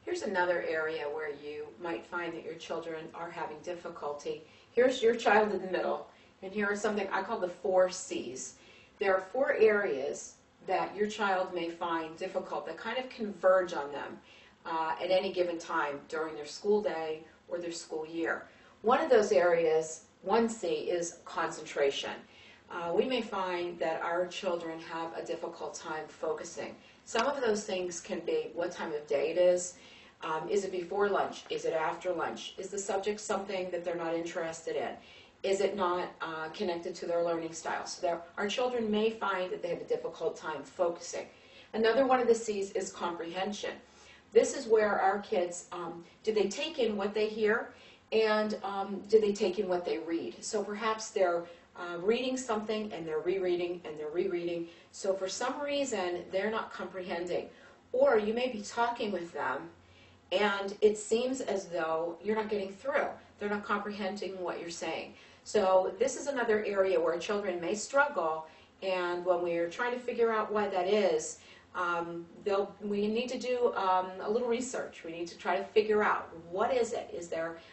Here's another area where you might find that your children are having difficulty. Here's your child in the middle, and here is something I call the 4 C's. There are 4 areas that your child may find difficult that kind of converge on them at any given time during their school day or their school year. One of those areas, 1C, is concentration. We may find that our children have a difficult time focusing. Some of those things can be what time of day it is it before lunch, is it after lunch, is the subject something that they're not interested in, is it not connected to their learning style. So our children may find that they have a difficult time focusing. Another one of the C's is comprehension. This is where our kids, do they take in what they hear, and do they take in what they read? So perhaps they're reading something and they're rereading and they're rereading. So for some reason they're not comprehending. Or you may be talking with them and it seems as though you're not getting through. They're not comprehending what you're saying. So this is another area where children may struggle, and when we're trying to figure out why that is, we need to do a little research. We need to try to figure out what is it.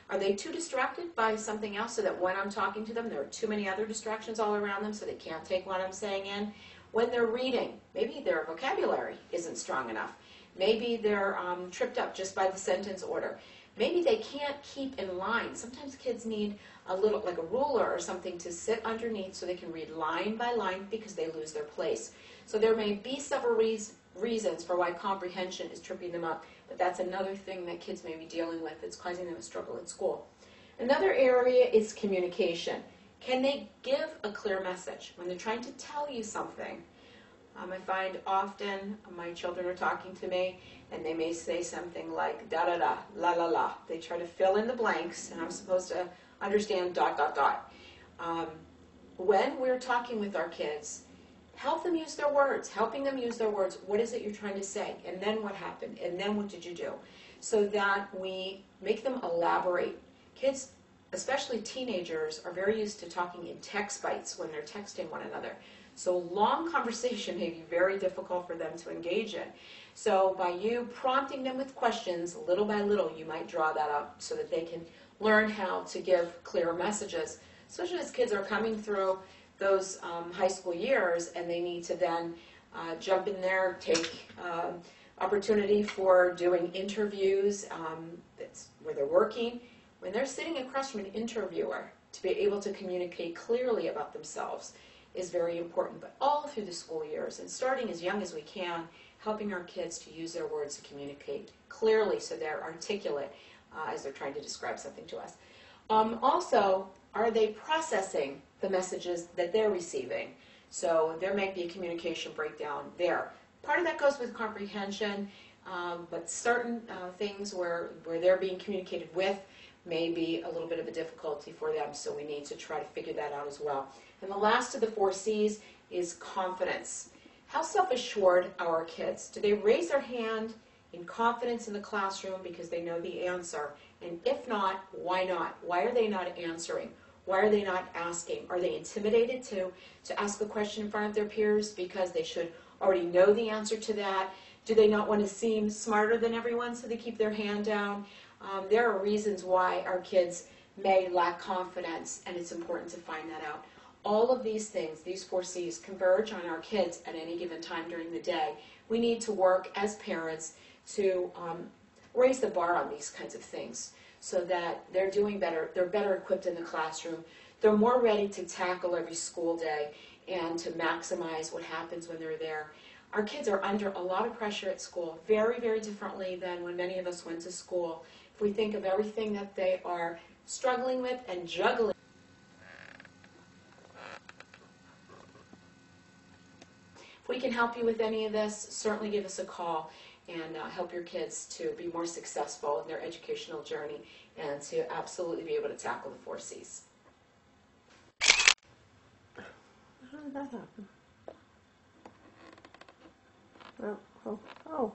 Are they too distracted by something else so that when I'm talking to them there are too many other distractions all around them so they can't take what I'm saying in? When they're reading, maybe their vocabulary isn't strong enough. Maybe they're tripped up just by the sentence order. Maybe they can't keep in line. Sometimes kids need a little, like a ruler or something, to sit underneath so they can read line by line because they lose their place. So there may be several reasons for why comprehension is tripping them up, but that's another thing that kids may be dealing with that's causing them to struggle at school. Another area is communication. Can they give a clear message when they're trying to tell you something? I find often my children are talking to me and they may say something like da da da, la la la. They try to fill in the blanks and I'm supposed to understand dot dot dot. When we're talking with our kids, help them use their words, helping them use their words. What is it you're trying to say? And then what happened? And then what did you do? So that we make them elaborate. Kids, especially teenagers, are very used to talking in text bites when they're texting one another. So long conversation may be very difficult for them to engage in. So by you prompting them with questions, little by little, you might draw that up so that they can learn how to give clear messages, especially as kids are coming through those high school years and they need to then jump in there, take opportunity for doing interviews where they're working. When they're sitting across from an interviewer, to be able to communicate clearly about themselves is very important, but all through the school years, and starting as young as we can, helping our kids to use their words to communicate clearly so they're articulate as they're trying to describe something to us. Also, are they processing the messages that they're receiving? So there might be a communication breakdown there. Part of that goes with comprehension, but certain things where they're being communicated with may be a little bit of a difficulty for them, so we need to try to figure that out as well. And the last of the 4 C's is confidence. How self-assured are our kids? Do they raise their hand in confidence in the classroom because they know the answer? And if not, why not? Why are they not answering? Why are they not asking? Are they intimidated to ask a question in front of their peers because they should already know the answer to that? Do they not want to seem smarter than everyone, so they keep their hand down? There are reasons why our kids may lack confidence, and it's important to find that out. All of these things, these 4 C's, converge on our kids at any given time during the day. We need to work as parents to raise the bar on these kinds of things so that they're doing better, they're better equipped in the classroom, they're more ready to tackle every school day and to maximize what happens when they're there. Our kids are under a lot of pressure at school, very, very differently than when many of us went to school. If we think of everything that they are struggling with and juggling, if we can help you with any of this, certainly give us a call and help your kids to be more successful in their educational journey and to absolutely be able to tackle the 4 C's. How did that happen? Oh.